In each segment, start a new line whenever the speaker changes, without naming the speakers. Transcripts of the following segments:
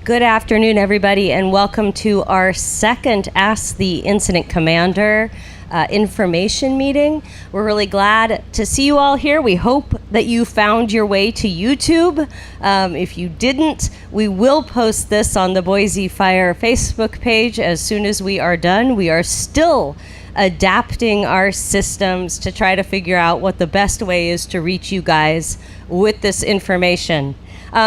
Good afternoon, everybody, and welcome to our second Ask the Incident Commander information meeting. We're really glad to see you all here. We hope that you found your way to YouTube. If you didn't, we will post this on the Boise Fire Facebook page as soon as we are done. We are still adapting our systems to try to figure out what the best way is to reach you guys with this information.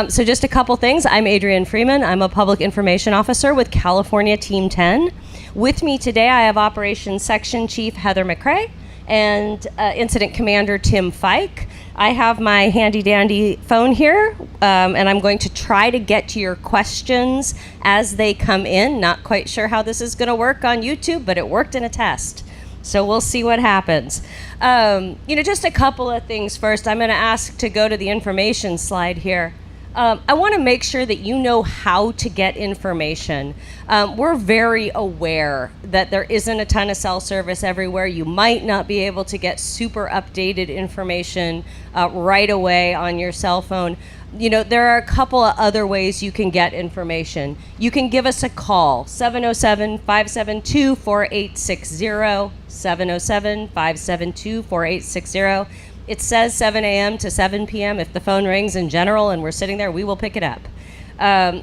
So just a couple things. I'm Adrienne Freeman. I'm a public information officer with California Team 10. With me today, I have Operations Section Chief Heather McCrae and Incident Commander Tim Fike. I have my handy-dandy phone here, and I'm going to try to get to your questions as they come in. Not quite sure how this is going to work on YouTube, but it worked in a test. So we'll see what happens. Just a couple of things first. I'm going to ask to go to the information slide here. I want to make sure that you know how to get information. We're very aware that there isn't a ton of cell service everywhere. You might not be able to get super updated information right away on your cell phone. There are a couple of other ways you can get information. You can give us a call, 707-572-4860, 707-572-4860. It says 7 a.m. to 7 p.m. If the phone rings in general and we're sitting there, we will pick it up.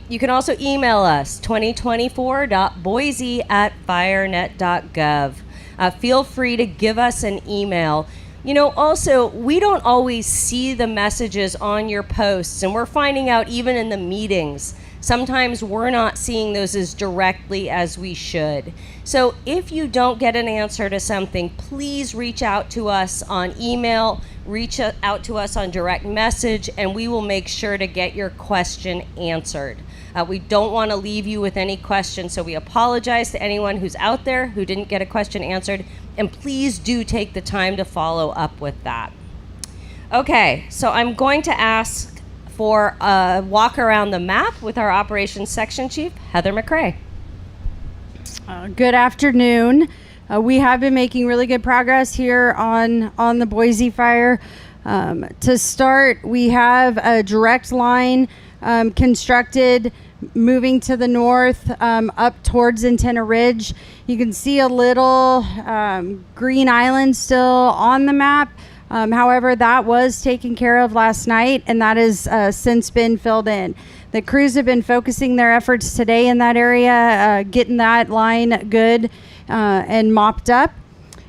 You can also email us, 2024.boise@firenet.gov. Feel free to give us an email. Also, we don't always see the messages on your posts, and we're finding out even in the meetings. Sometimes we're not seeing those as directly as we should. So if you don't get an answer to something, please reach out to us on email, reach out to us on direct message, and we will make sure to get your question answered. We don't want to leave you with any questions, so we apologize to anyone who's out there who didn't get a question answered, and please do take the time to follow up with that. Okay, so I'm going to ask for a walk around the map with our Operations Section Chief, Heather McCrae.
Good afternoon. We have been making really good progress here on the Boise fire. To start, we have a direct line constructed moving to the north up towards Antenna Ridge. You can see a little green island still on the map. However, that was taken care of last night, and that has since been filled in. The crews have been focusing their efforts today in that area, getting that line good and mopped up.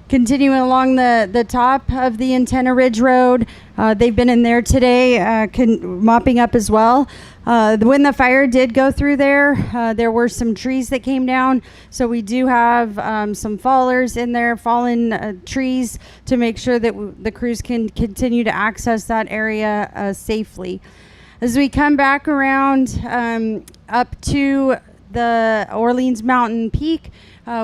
Continuing along the top of the Antenna Ridge Road, they've been in there today mopping up as well. When the fire did go through there were some trees that came down, so we do have some fallers in there, fallen trees, to make sure that the crews can continue to access that area safely. As we come back around up to the Orleans Mountain Peak,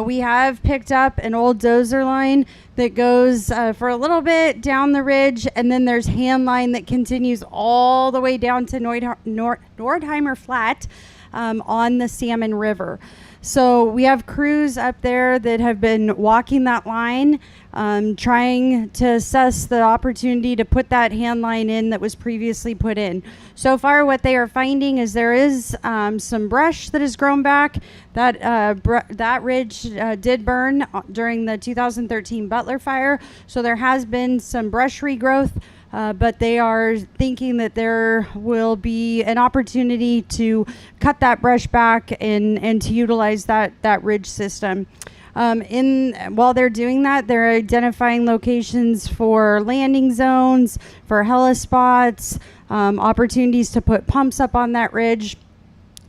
we have picked up an old dozer line that goes for a little bit down the ridge, and then there's hand line that continues all the way down to Nordheimer Flat on the Salmon River. So we have crews up there that have been walking that line, trying to assess the opportunity to put that hand line in that was previously put in. So far, what they are finding is there is some brush that has grown back. That ridge did burn during the 2013 Butler fire, so there has been some brush regrowth. But they are thinking that there will be an opportunity to cut that brush back and to utilize that ridge system. While they're doing that, they're identifying locations for landing zones, for helispots, opportunities to put pumps up on that ridge,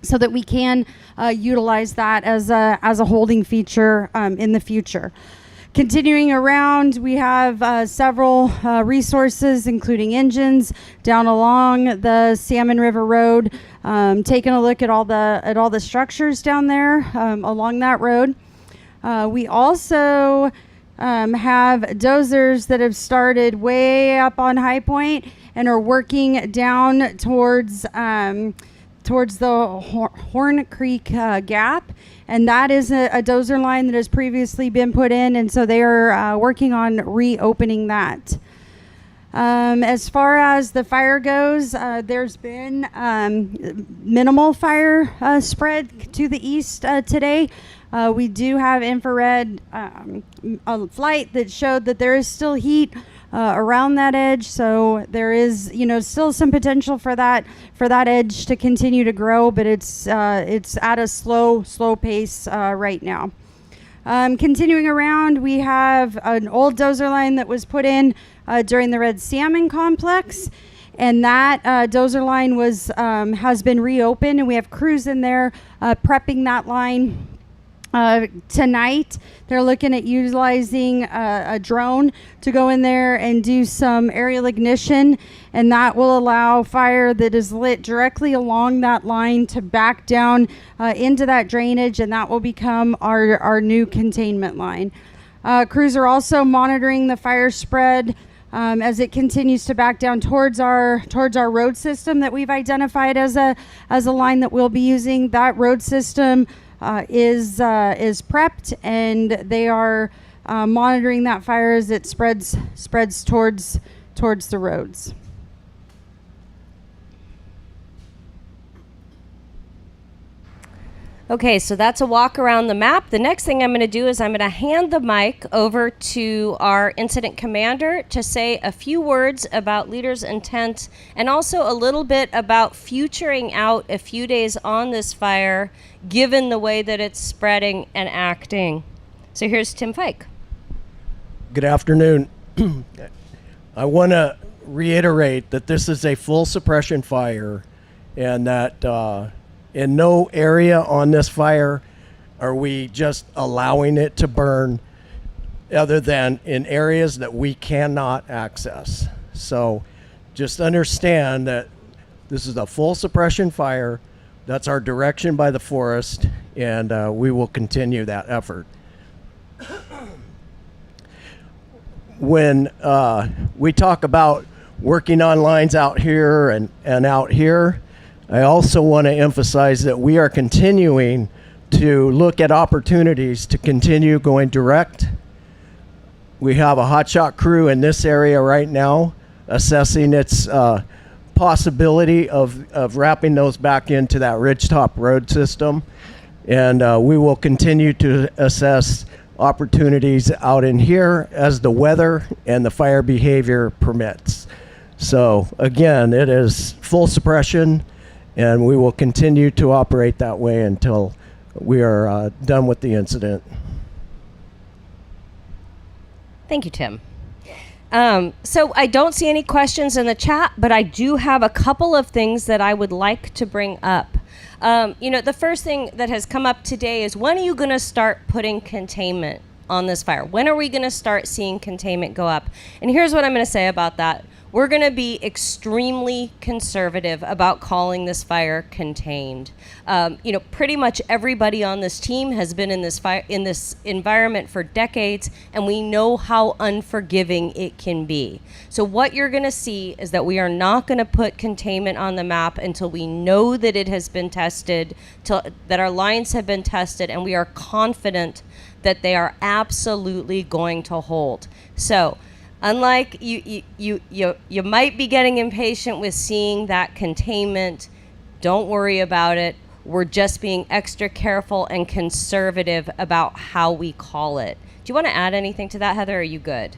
so that we can utilize that as a holding feature in the future. Continuing around, we have several resources, including engines, down along the Salmon River Road, taking a look at all the structures down there along that road. We also have dozers that have started way up on High Point and are working down towards the Horn Creek Gap, and that is a dozer line that has previously been put in, and so they are working on reopening that. As far as the fire goes, there's been minimal fire spread to the east today. We do have infrared a flight that showed that there is still heat around that edge, so there is, still some potential for that edge to continue to grow, but it's at a slow pace right now. Continuing around, we have an old dozer line that was put in during the red salmon complex, and that dozer line has been reopened, and we have crews in there prepping that line. Tonight, they're looking at utilizing a drone to go in there and do some aerial ignition, and that will allow fire that is lit directly along that line to back down into that drainage, and that will become our new containment line. Crews are also monitoring the fire spread as it continues to back down towards our road system that we've identified as a line that we'll be using. That road system is prepped, and they are monitoring that fire as it spreads towards the roads.
Okay, so that's a walk around the map. The next thing I'm going to do is I'm going to hand the mic over to our incident commander to say a few words about leaders' intent and also a little bit about futuring out a few days on this fire, given the way that it's spreading and acting. So here's Tim Fike.
Good afternoon. I want to reiterate that this is a full suppression fire, and that in no area on this fire are we just allowing it to burn other than in areas that we cannot access. So just understand that this is a full suppression fire. That's our direction by the forest, and we will continue that effort. When we talk about working on lines out here and out here, I also want to emphasize that we are continuing to look at opportunities to continue going direct. We have a hotshot crew in this area right now assessing its possibility of wrapping those back into that ridgetop road system. And we will continue to assess opportunities out in here as the weather and the fire behavior permits. So again, it is full suppression, and we will continue to operate that way until we are done with the incident.
Thank you, Tim. So I don't see any questions in the chat, but I do have a couple of things that I would like to bring up. The first thing that has come up today is, when are you going to start putting containment on this fire? When are we going to start seeing containment go up? And here's what I'm going to say about that. We're going to be extremely conservative about calling this fire contained. Pretty much everybody on this team has been in this environment for decades, and we know how unforgiving it can be. So what you're going to see is that we are not going to put containment on the map until we know that it has been tested, that our lines have been tested, and we are confident that they are absolutely going to hold. So unlike you might be getting impatient with seeing that containment, don't worry about it. We're just being extra careful and conservative about how we call it. Do you want to add anything to that, Heather, or are you good?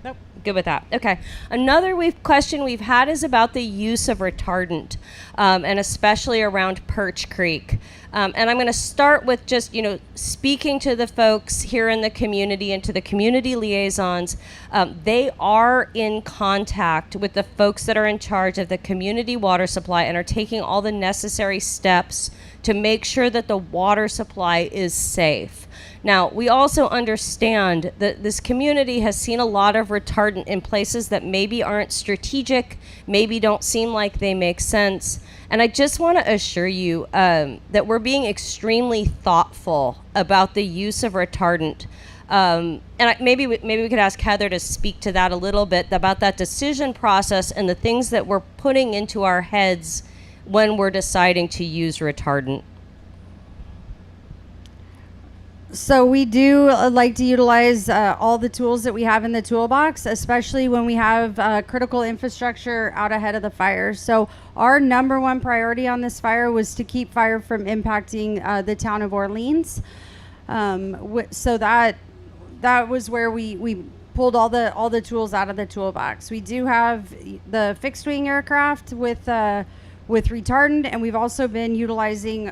Nope. Good with that. Okay. Another question we've had is about the use of retardant, and especially around Perch Creek. And I'm going to start with just, speaking to the folks here in the community and to the community liaisons. They are in contact with the folks that are in charge of the community water supply and are taking all the necessary steps to make sure that the water supply is safe. Now, we also understand that this community has seen a lot of retardant in places that maybe aren't strategic, maybe don't seem like they make sense. And I just want to assure you that we're being extremely thoughtful about the use of retardant. Maybe we could ask Heather to speak to that a little bit, about that decision process and the things that we're putting into our heads when we're deciding to use retardant.
So we do like to utilize all the tools that we have in the toolbox, especially when we have critical infrastructure out ahead of the fire. So our number one priority on this fire was to keep fire from impacting the town of Orleans. So that was where we pulled all the tools out of the toolbox. We do have the fixed wing aircraft with retardant, and we've also been utilizing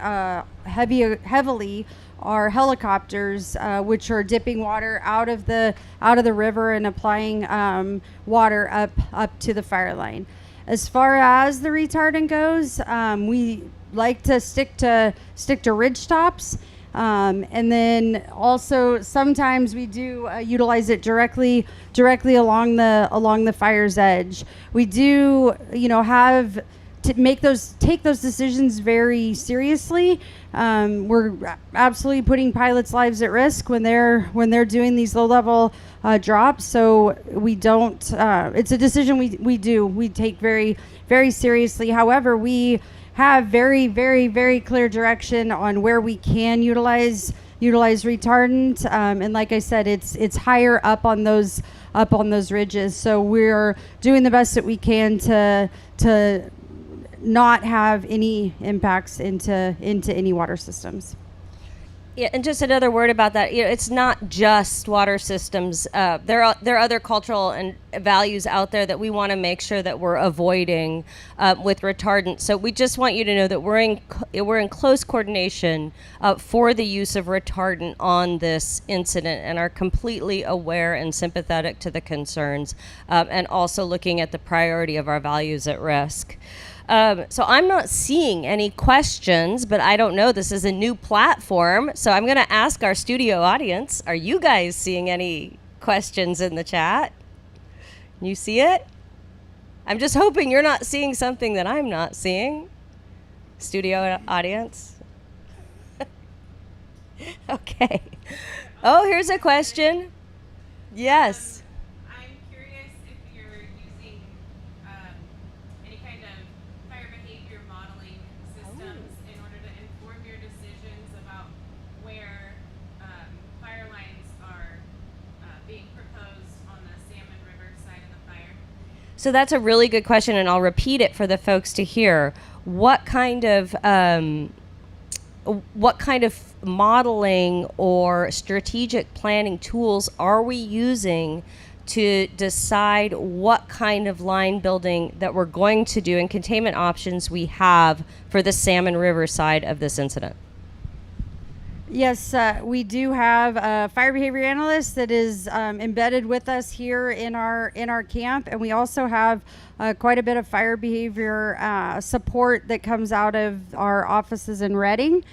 heavily our helicopters, which are dipping water out of the river and applying water up to the fire line. As far as the retardant goes, we like to stick to ridge tops. And then also sometimes we do utilize it directly along the fire's edge. We do, have to take those decisions very seriously. We're absolutely putting pilots' lives at risk when they're doing these low-level drops. So we don't. It's a decision we take very, very seriously. However, we have very, very, very clear direction on where we can utilize retardant, and like I said, it's higher up on those ridges. So we're doing the best that we can to not have any impacts into any water systems.
Yeah, and just another word about that. It's not just water systems. There are other cultural and values out there that we want to make sure that we're avoiding with retardant. So we just want you to know that we're in close coordination for the use of retardant on this incident, and are completely aware and sympathetic to the concerns, and also looking at the priority of our values at risk. So I'm not seeing any questions, but I don't know. This is a new platform, so I'm going to ask our studio audience, are you guys seeing any questions in the chat? You see it? I'm just hoping you're not seeing something that I'm not seeing. Studio audience? Okay. Oh, here's a question. Yes. So that's a really good question, and I'll repeat it for the folks to hear. What kind of modeling or strategic planning tools are we using to decide what kind of line building that we're going to do and containment options we have for the Salmon River side of this incident?
Yes, we do have a fire behavior analyst that is embedded with us here in our camp, and we also have quite a bit of fire behavior support that comes out of our offices in Reading.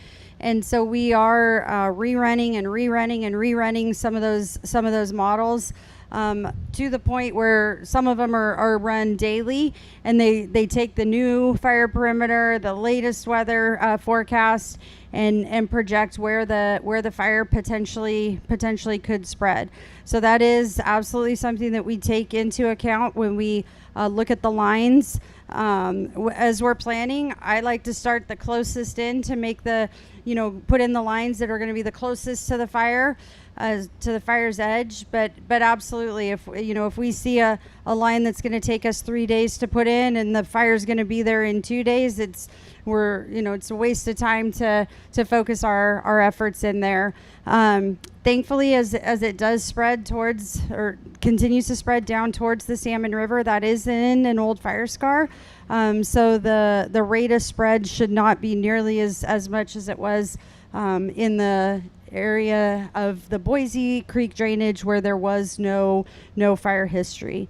And so we are rerunning some of those models, to the point where some of them are run daily, and they take the new fire perimeter, the latest weather forecast, and project where the fire potentially could spread. So that is absolutely something that we take into account when we look at the lines. As we're planning, I like to start the closest in to make put in the lines that are going to be the closest to the fire, to the fire's edge. But absolutely, if we see a line that's going to take us 3 days to put in, and the fire's going to be there in 2 days, it's a waste of time to focus our efforts in there. Thankfully, as it does spread towards, or continues to spread down towards the Salmon River, that is in an old fire scar. So the rate of spread should not be nearly as much as it was in the area of the Boise Creek drainage, where there was no fire history.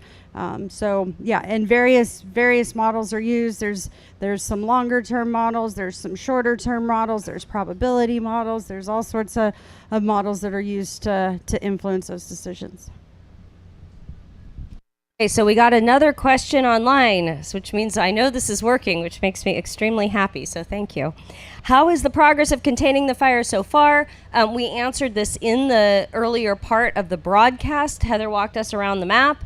So yeah, and various models are used. There's some longer term models, there's some shorter term models, there's probability models, there's all sorts of models that are used to influence those decisions.
Okay, so we got another question online, which means I know this is working, which makes me extremely happy. So thank you. How is the progress of containing the fire so far? We answered this in the earlier part of the broadcast. Heather walked us around the map.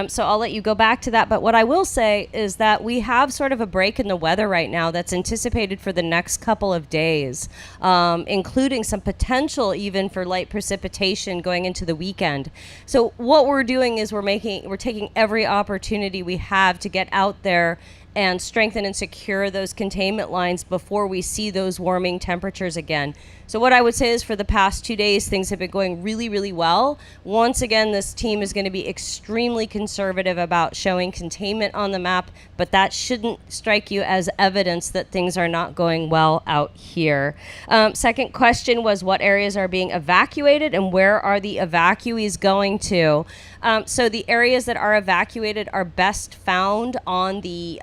So I'll let you go back to that. But what I will say is that we have sort of a break in the weather right now that's anticipated for the next couple of days, including some potential even for light precipitation going into the weekend. So what we're doing is we're taking every opportunity we have to get out there and strengthen and secure those containment lines before we see those warming temperatures again. So what I would say is for the past 2 days, things have been going really, really well. Once again, this team is going to be extremely conservative about showing containment on the map, but that shouldn't strike you as evidence that things are not going well out here. Second question was what areas are being evacuated and where are the evacuees going to? So the areas that are evacuated are best found on the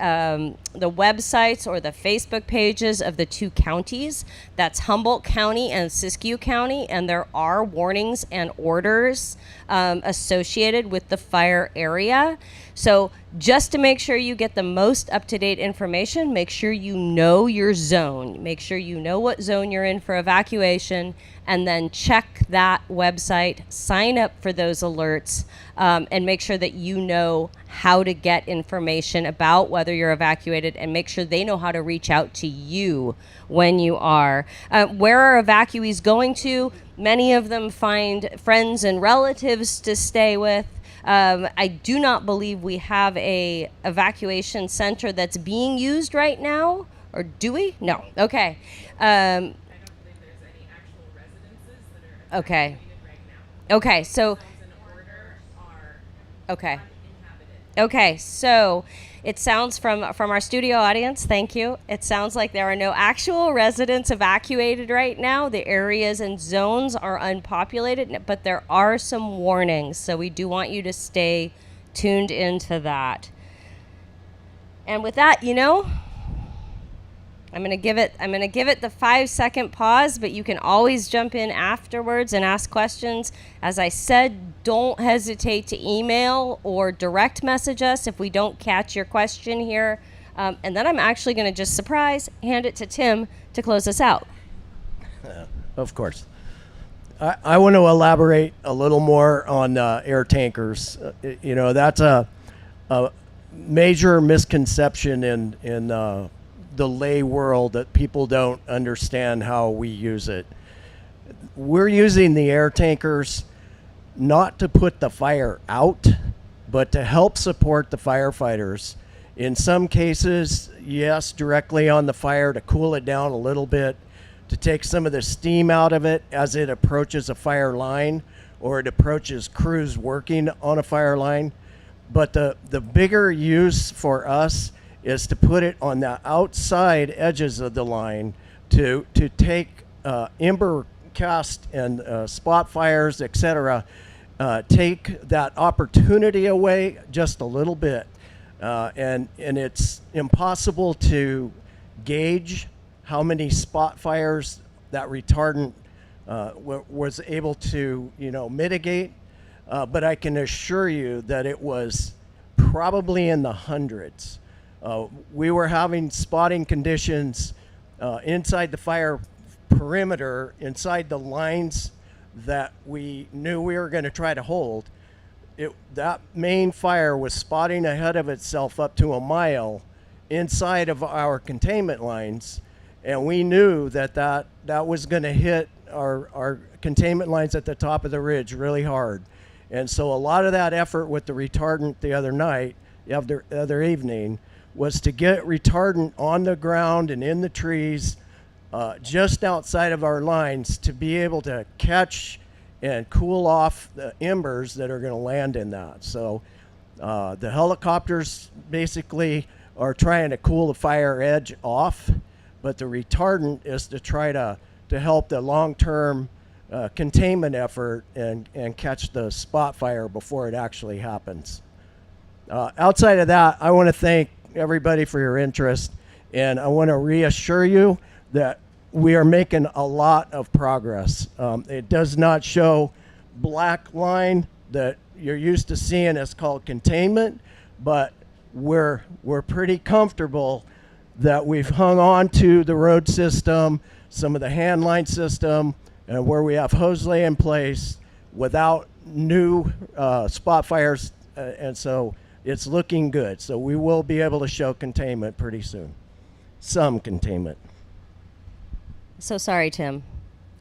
websites or the Facebook pages of the two counties. That's Humboldt County and Siskiyou County, and there are warnings and orders associated with the fire area. So just to make sure you get the most up-to-date information, make sure you know your zone. Make sure you know what zone you're in for evacuation, and then check that website, sign up for those alerts, and make sure that you know how to get information about whether you're evacuated, and make sure they know how to reach out to you when you are. Where are evacuees going to? Many of them find friends and relatives to stay with. I do not believe we have a evacuation center that's being used right now, or do we? No. Okay.
I don't believe there's any actual residences that are
Okay.
evacuated right now.
Okay. So.
Zones in order are
Okay.
uninhabited.
Okay, so it sounds from our studio audience, thank you. It sounds like there are no actual residents evacuated right now. The areas and zones are unpopulated, but there are some warnings. So we do want you to stay tuned into that. And with that, I'm gonna give it the 5-second pause, but you can always jump in afterwards and ask questions. As I said, don't hesitate to email or direct message us if we don't catch your question here. And then I'm actually gonna just hand it to Tim to close us out.
Of course. I want to elaborate a little more on air tankers. That's a major misconception in the lay world that people don't understand how we use it. We're using the air tankers not to put the fire out, but to help support the firefighters. In some cases, yes, directly on the fire to cool it down a little bit, to take some of the steam out of it as it approaches a fire line or it approaches crews working on a fire line. But the bigger use for us is to put it on the outside edges of the line to take ember cast and spot fires, etc. Take that opportunity away just a little bit, and it's impossible to gauge how many spot fires that retardant was able to mitigate, but I can assure you that it was probably in the hundreds. We were having spotting conditions inside the fire perimeter, inside the lines that we knew we were going to try to hold. That main fire was spotting ahead of itself up to a mile inside of our containment lines, and we knew that was going to hit our containment lines at the top of the ridge really hard. And so a lot of that effort with the retardant the other evening was to get retardant on the ground and in the trees just outside of our lines to be able to catch and cool off the embers that are going to land in that. So the helicopters basically are trying to cool the fire edge off, but the retardant is to try to help the long-term containment effort and catch the spot fire before it actually happens. Outside of that, I want to thank everybody for your interest, and I want to reassure you that we are making a lot of progress. It does not show black line, that you're used to seeing is called containment, but we're pretty comfortable that we've hung on to the road system, some of the hand line system, and where we have hose lay in place without new spot fires, and so it's looking good. So we will be able to show containment pretty soon. Some containment.
So sorry, Tim.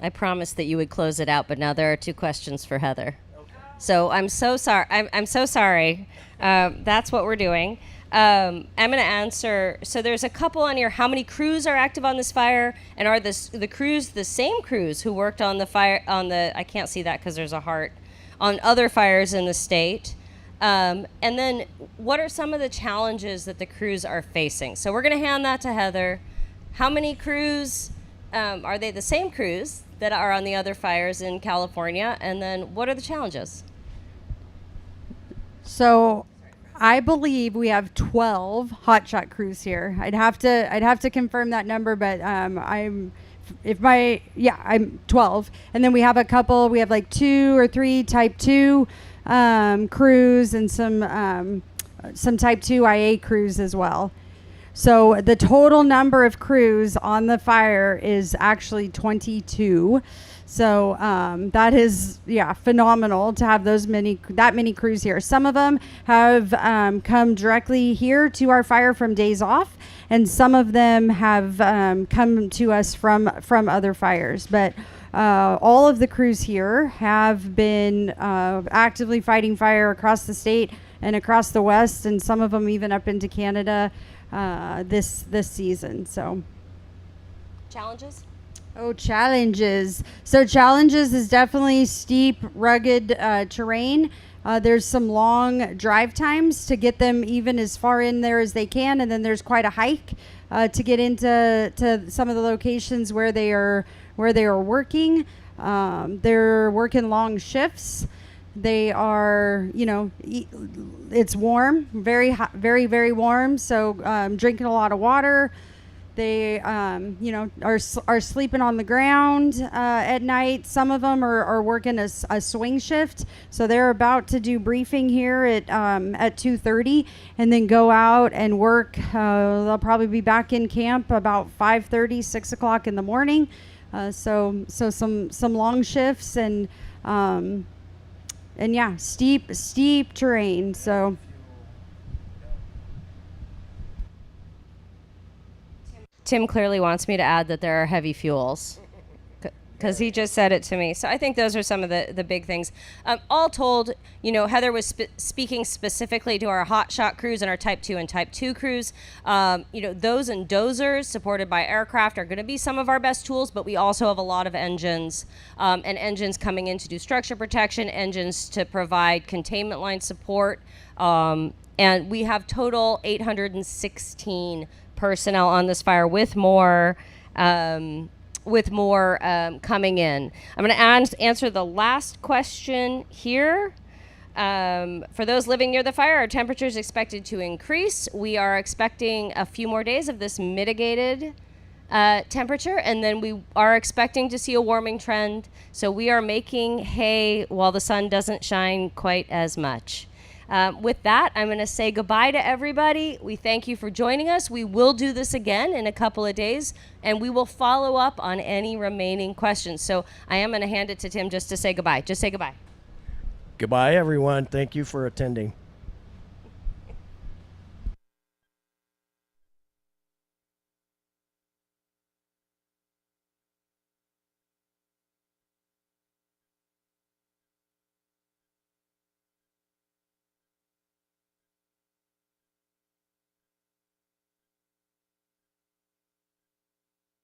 I promised that you would close it out, but now there are 2 questions for Heather. Okay. So I'm so sorry. I'm so sorry. That's what we're doing. I'm going to answer. So there's a couple on here. How many crews are active on this fire, and are the crews the same crews who worked on the fire I can't see that because there's a heart, on other fires in the state? And then what are some of the challenges that the crews are facing? So we're going to hand that to Heather. How many crews? Are they the same crews that are on the other fires in California? And then what are the challenges?
So I believe we have 12 hotshot crews here. I'd have to confirm that number, but I'm 12. And then we have like 2 or 3 type 2 crews and some type 2 IA crews as well. So the total number of crews on the fire is actually 22. So that is, phenomenal to have that many crews here. Some of them have come directly here to our fire from days off, and some of them have come to us from other fires. But all of the crews here have been actively fighting fire across the state and across the West, and some of them even up into Canada this season. So
Challenges?
Oh, challenges. So challenges is definitely steep, rugged terrain. There's some long drive times to get them even as far in there as they can, and then there's quite a hike to get into some of the locations where they are working. They're working long shifts. They are, it's warm, very hot, very, very warm. So drinking a lot of water. They, are sleeping on the ground at night. Some of them are working a swing shift. So they're about to do briefing here at 2:30, and then go out and work. They'll probably be back in camp about 5:30, 6 o'clock in the morning. So some long shifts and steep terrain. So.
Tim clearly wants me to add that there are heavy fuels because he just said it to me. So I think those are some of the big things. All told, Heather was speaking specifically to our hotshot crews and our Type 2 and Type 2 crews. Those and dozers supported by aircraft are going to be some of our best tools, but we also have a lot of engines and engines coming in to do structure protection, engines to provide containment line support. And we have total 816 personnel on this fire, with more coming in. I'm going to answer the last question here. For those living near the fire, our temperature is expected to increase. We are expecting a few more days of this mitigated temperature, and then we are expecting to see a warming trend. So we are making hay while the sun doesn't shine quite as much. With that, I'm going to say goodbye to everybody. We thank you for joining us. We will do this again in a couple of days, and we will follow up on any remaining questions. So I am going to hand it to Tim just to say goodbye. Just say goodbye.
Goodbye, everyone. Thank you for attending.